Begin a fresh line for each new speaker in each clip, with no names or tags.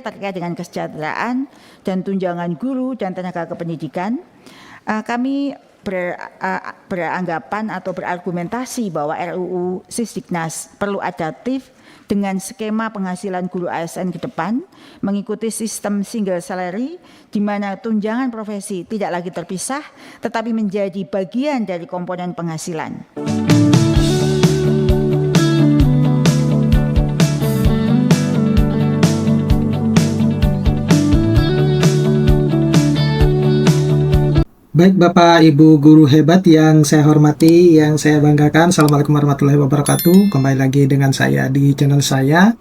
terkait dengan kesejahteraan dan tunjangan guru dan tenaga kependidikan, kami beranggapan atau berargumentasi bahwa RUU Sisdiknas perlu adaptif dengan skema penghasilan guru ASN ke depan, mengikuti sistem single salary, di mana tunjangan profesi tidak lagi terpisah, tetapi menjadi bagian dari komponen penghasilan.
Baik Bapak Ibu guru hebat yang saya hormati, yang saya banggakan. Assalamualaikum warahmatullahi wabarakatuh. Kembali lagi dengan saya di channel saya.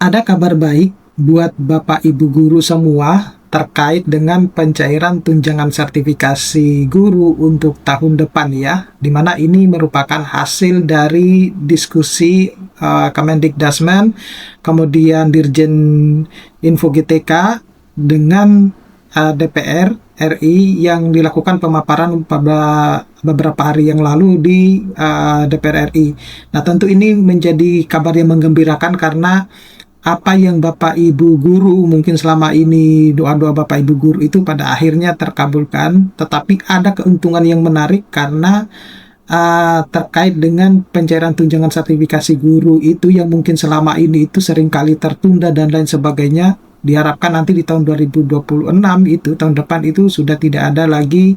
Ada kabar baik buat Bapak Ibu guru semua terkait dengan pencairan tunjangan sertifikasi guru untuk tahun depan ya. Dimana ini merupakan hasil dari diskusi Kemendikbudrismen, kemudian Dirjen Info GTK dengan DPR RI yang dilakukan pemaparan pada beberapa hari yang lalu di DPR RI. Nah, tentu ini menjadi kabar yang menggembirakan karena apa yang Bapak Ibu guru mungkin selama ini doa-doa Bapak Ibu guru itu pada akhirnya terkabulkan, tetapi ada keuntungan yang menarik karena terkait dengan pencairan tunjangan sertifikasi guru itu yang mungkin selama ini itu seringkali tertunda dan lain sebagainya. Diharapkan nanti di tahun 2026 itu, tahun depan itu sudah tidak ada lagi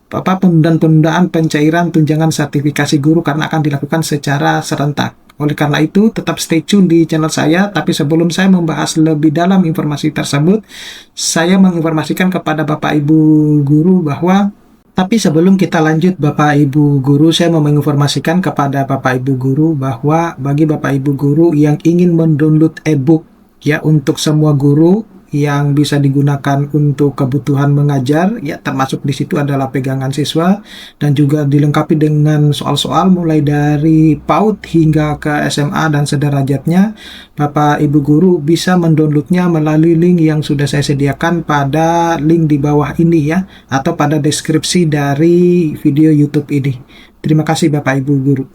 penundaan pencairan tunjangan sertifikasi guru karena akan dilakukan secara serentak. Oleh karena itu, tetap stay tune di channel saya. Tapi sebelum saya membahas lebih dalam informasi tersebut, saya menginformasikan kepada Bapak Ibu guru bahwa tapi sebelum kita lanjut Bapak Ibu guru, saya mau menginformasikan kepada Bapak Ibu guru bahwa bagi Bapak Ibu guru yang ingin mendownload e-book ya untuk semua guru yang bisa digunakan untuk kebutuhan mengajar ya, termasuk di situ adalah pegangan siswa dan juga dilengkapi dengan soal-soal mulai dari PAUD hingga ke SMA dan sederajatnya. Bapak Ibu guru bisa mendownloadnya melalui link yang sudah saya sediakan pada link di bawah ini ya, atau pada deskripsi dari video YouTube ini. Terima kasih Bapak Ibu guru.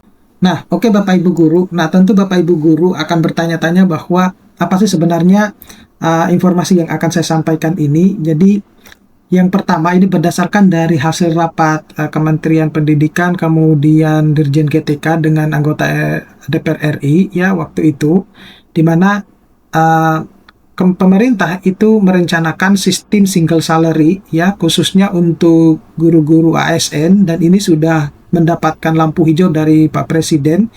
Nah, oke Bapak Ibu guru. Nah, tentu Bapak Ibu guru akan bertanya-tanya bahwa apa sih sebenarnya informasi yang akan saya sampaikan ini. Jadi yang pertama ini berdasarkan dari hasil rapat Kementerian Pendidikan kemudian Dirjen GTK dengan anggota DPR RI ya waktu itu, di mana pemerintah itu merencanakan sistem single salary ya khususnya untuk guru-guru ASN, dan ini sudah mendapatkan lampu hijau dari Pak Presiden.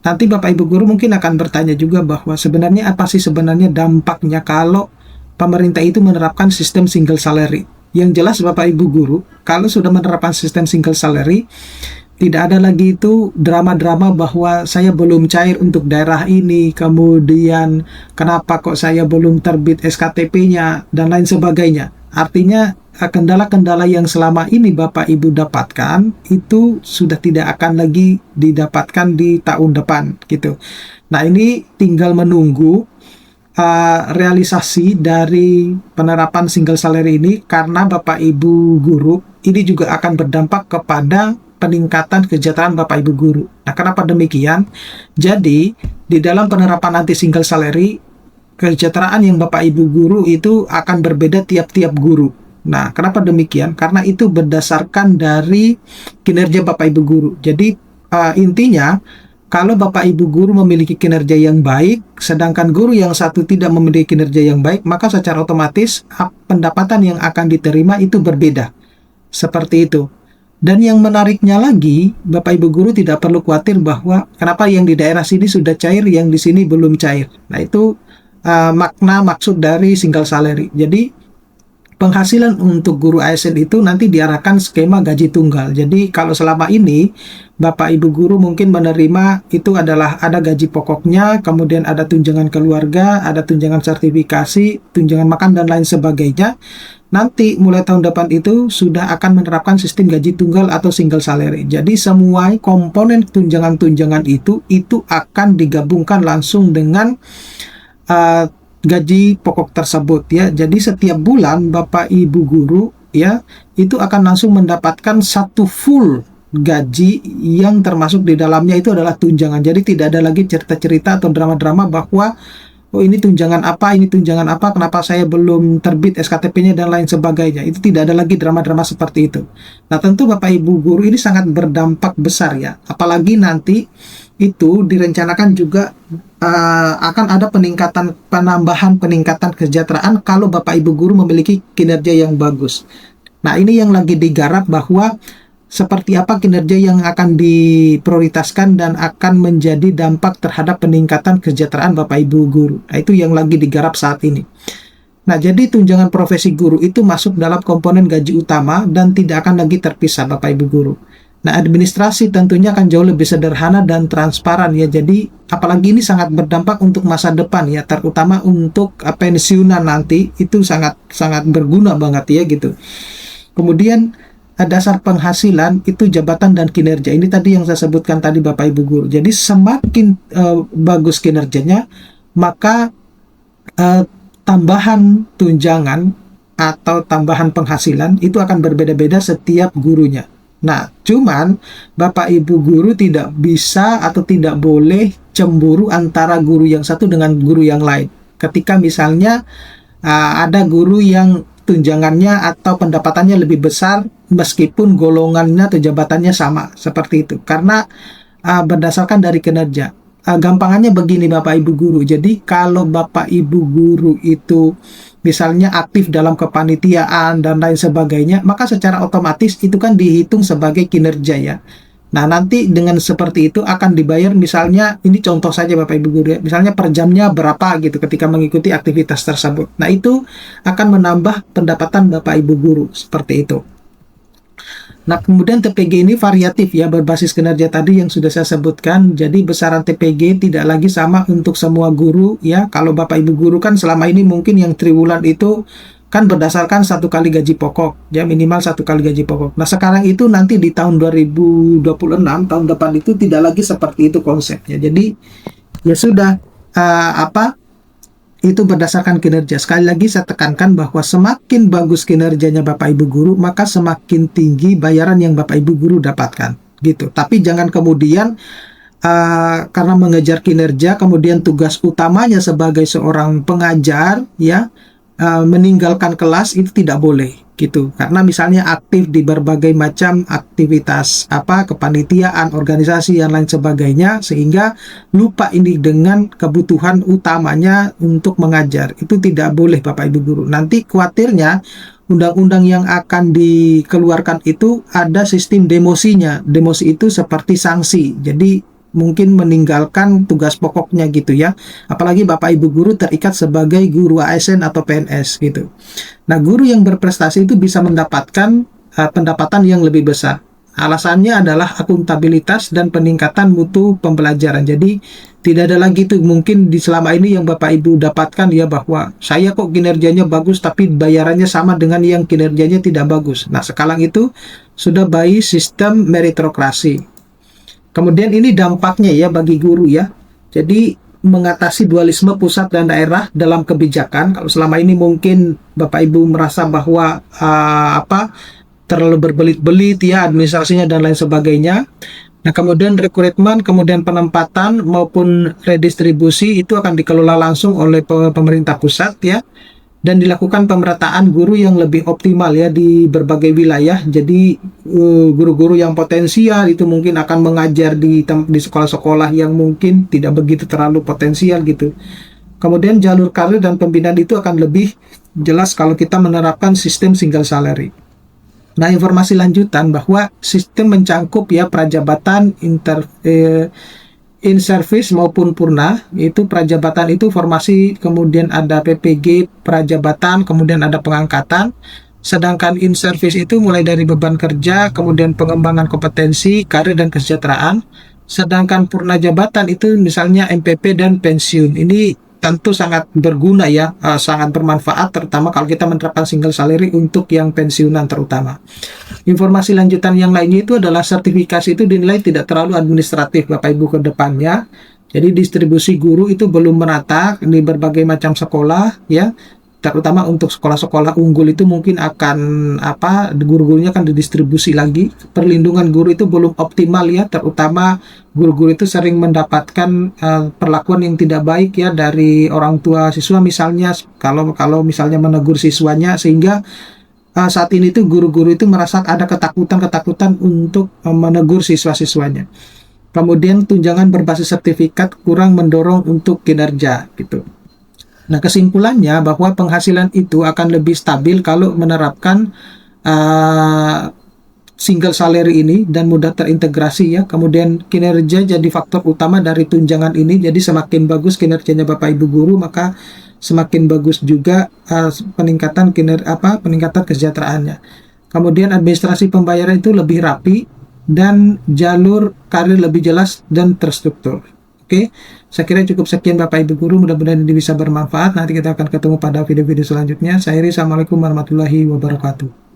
Nanti Bapak Ibu guru mungkin akan bertanya juga bahwa sebenarnya apa sih sebenarnya dampaknya kalau pemerintah itu menerapkan sistem single salary. Yang jelas Bapak Ibu guru, kalau sudah menerapkan sistem single salary, tidak ada lagi itu drama-drama bahwa saya belum cair untuk daerah ini, kemudian kenapa kok saya belum terbit SKTP-nya, dan lain sebagainya. Artinya kendala-kendala yang selama ini Bapak Ibu dapatkan itu sudah tidak akan lagi didapatkan di tahun depan gitu. Nah, ini tinggal menunggu realisasi dari penerapan single salary ini, karena Bapak Ibu guru ini juga akan berdampak kepada peningkatan kesejahteraan Bapak Ibu guru. Nah, kenapa demikian? Jadi di dalam penerapan nanti single salary, kesejahteraan yang Bapak Ibu guru itu akan berbeda tiap-tiap guru. Nah, kenapa demikian? Karena itu berdasarkan dari kinerja Bapak Ibu guru. Jadi intinya kalau Bapak Ibu guru memiliki kinerja yang baik, sedangkan guru yang satu tidak memiliki kinerja yang baik, maka secara otomatis pendapatan yang akan diterima itu berbeda. Seperti itu. Dan yang menariknya lagi, Bapak Ibu guru tidak perlu khawatir bahwa kenapa yang di daerah sini sudah cair, yang di sini belum cair. Nah, itu makna maksud dari single salary. Jadi penghasilan untuk guru ASN itu nanti diarahkan skema gaji tunggal. Jadi kalau selama ini Bapak Ibu guru mungkin menerima itu adalah ada gaji pokoknya, kemudian ada tunjangan keluarga, ada tunjangan sertifikasi, tunjangan makan dan lain sebagainya. Nanti mulai tahun depan itu sudah akan menerapkan sistem gaji tunggal atau single salary. Jadi semua komponen tunjangan-tunjangan itu akan digabungkan langsung dengan gaji pokok tersebut ya. Jadi setiap bulan Bapak Ibu guru ya itu akan langsung mendapatkan satu full gaji yang termasuk di dalamnya itu adalah tunjangan. Jadi tidak ada lagi cerita-cerita atau drama-drama bahwa oh ini tunjangan apa, kenapa saya belum terbit SKTP-nya dan lain sebagainya. Itu tidak ada lagi drama-drama seperti itu. Nah, tentu Bapak Ibu guru ini sangat berdampak besar ya. Apalagi nanti itu direncanakan juga akan ada penambahan peningkatan kesejahteraan kalau Bapak Ibu guru memiliki kinerja yang bagus. Nah, ini yang lagi digarap bahwa seperti apa kinerja yang akan diprioritaskan dan akan menjadi dampak terhadap peningkatan kesejahteraan Bapak Ibu guru. Nah, itu yang lagi digarap saat ini. Nah, jadi tunjangan profesi guru itu masuk dalam komponen gaji utama dan tidak akan lagi terpisah Bapak Ibu guru. Nah, administrasi tentunya akan jauh lebih sederhana dan transparan ya. Jadi, apalagi ini sangat berdampak untuk masa depan ya, terutama untuk pensiunan nanti itu sangat berguna banget ya gitu. Kemudian dasar penghasilan itu jabatan dan kinerja. Ini tadi yang saya sebutkan tadi Bapak Ibu guru. Jadi semakin bagus kinerjanya, maka tambahan tunjangan atau tambahan penghasilan itu akan berbeda-beda setiap gurunya. Nah, cuman Bapak Ibu guru tidak bisa atau tidak boleh cemburu antara guru yang satu dengan guru yang lain. Ketika misalnya ada guru yang tunjangannya atau pendapatannya lebih besar meskipun golongannya atau jabatannya sama, seperti itu. Karena berdasarkan dari kinerja. Gampangannya begini Bapak Ibu guru. Jadi kalau Bapak Ibu guru itu misalnya aktif dalam kepanitiaan dan lain sebagainya, maka secara otomatis itu kan dihitung sebagai kinerja ya. Nah, nanti dengan seperti itu akan dibayar, misalnya ini contoh saja Bapak Ibu guru ya, misalnya per jamnya berapa gitu ketika mengikuti aktivitas tersebut. Nah, itu akan menambah pendapatan Bapak Ibu guru seperti itu. Nah, kemudian TPG ini variatif ya, berbasis kinerja tadi yang sudah saya sebutkan. Jadi besaran TPG tidak lagi sama untuk semua guru ya. Kalau Bapak Ibu guru kan selama ini mungkin yang triwulan itu kan berdasarkan 1 kali gaji pokok ya, minimal 1 kali gaji pokok. Nah, sekarang itu nanti di tahun 2026 tahun depan itu tidak lagi seperti itu konsepnya. Jadi ya sudah itu berdasarkan kinerja. Sekali lagi saya tekankan bahwa semakin bagus kinerjanya Bapak Ibu guru, maka semakin tinggi bayaran yang Bapak Ibu guru dapatkan gitu. Tapi jangan kemudian karena mengejar kinerja kemudian tugas utamanya sebagai seorang pengajar ya meninggalkan kelas, itu tidak boleh gitu. Karena misalnya aktif di berbagai macam aktivitas kepanitiaan, organisasi dan lain sebagainya, sehingga lupa ini dengan kebutuhan utamanya untuk mengajar. Itu tidak boleh Bapak Ibu guru. Nanti khawatirnya undang-undang yang akan dikeluarkan itu ada sistem demosinya. Demosi itu seperti sanksi. Jadi mungkin meninggalkan tugas pokoknya gitu ya. Apalagi Bapak Ibu guru terikat sebagai guru ASN atau PNS gitu. Nah, guru yang berprestasi itu bisa mendapatkan pendapatan yang lebih besar. Alasannya adalah akuntabilitas dan peningkatan mutu pembelajaran. Jadi tidak ada lagi tuh mungkin di selama ini yang Bapak Ibu dapatkan ya, bahwa saya kok kinerjanya bagus tapi bayarannya sama dengan yang kinerjanya tidak bagus. Nah, sekarang itu sudah by sistem meritokrasi. Kemudian ini dampaknya ya bagi guru ya. Jadi mengatasi dualisme pusat dan daerah dalam kebijakan. Kalau selama ini mungkin Bapak Ibu merasa bahwa terlalu berbelit-belit ya administrasinya dan lain sebagainya. Nah, kemudian rekrutmen, kemudian penempatan maupun redistribusi itu akan dikelola langsung oleh pemerintah pusat ya. Dan dilakukan pemerataan guru yang lebih optimal ya di berbagai wilayah. Jadi guru-guru yang potensial itu mungkin akan mengajar di sekolah-sekolah yang mungkin tidak begitu terlalu potensial gitu. Kemudian jalur karir dan pembinaan itu akan lebih jelas kalau kita menerapkan sistem single salary. Nah, informasi lanjutan bahwa sistem mencangkup ya prajabatan, in service maupun purna. Itu prajabatan itu formasi, kemudian ada PPG prajabatan, kemudian ada pengangkatan. Sedangkan in service itu mulai dari beban kerja, kemudian pengembangan kompetensi, karir dan kesejahteraan. Sedangkan purna jabatan itu misalnya MPP dan pensiun. Ini tentu sangat berguna ya, sangat bermanfaat terutama kalau kita menerapkan single salary untuk yang pensiunan terutama. Informasi lanjutan yang lainnya itu adalah sertifikasi itu dinilai tidak terlalu administratif Bapak Ibu ke depannya. Jadi distribusi guru itu belum merata di berbagai macam sekolah ya. terutama untuk sekolah-sekolah unggul itu mungkin akan guru-gurunya akan didistribusi lagi. Perlindungan guru itu belum optimal ya, terutama guru-guru itu sering mendapatkan perlakuan yang tidak baik ya dari orang tua siswa, misalnya kalau misalnya menegur siswanya, sehingga saat ini tuh guru-guru itu merasa ada ketakutan untuk menegur siswa-siswanya. Kemudian tunjangan berbasis sertifikat kurang mendorong untuk kinerja gitu. Nah, kesimpulannya bahwa penghasilan itu akan lebih stabil kalau menerapkan single salary ini dan mudah terintegrasi ya. Kemudian kinerja jadi faktor utama dari tunjangan ini. Jadi semakin bagus kinerjanya Bapak Ibu guru, maka semakin bagus juga peningkatan kesejahteraannya. Kemudian administrasi pembayaran itu lebih rapi dan jalur karir lebih jelas dan terstruktur. Oke, saya kira cukup sekian Bapak Ibu guru, mudah-mudahan ini bisa bermanfaat. Nanti kita akan ketemu pada video-video selanjutnya. Saya Iri, assalamualaikum warahmatullahi wabarakatuh.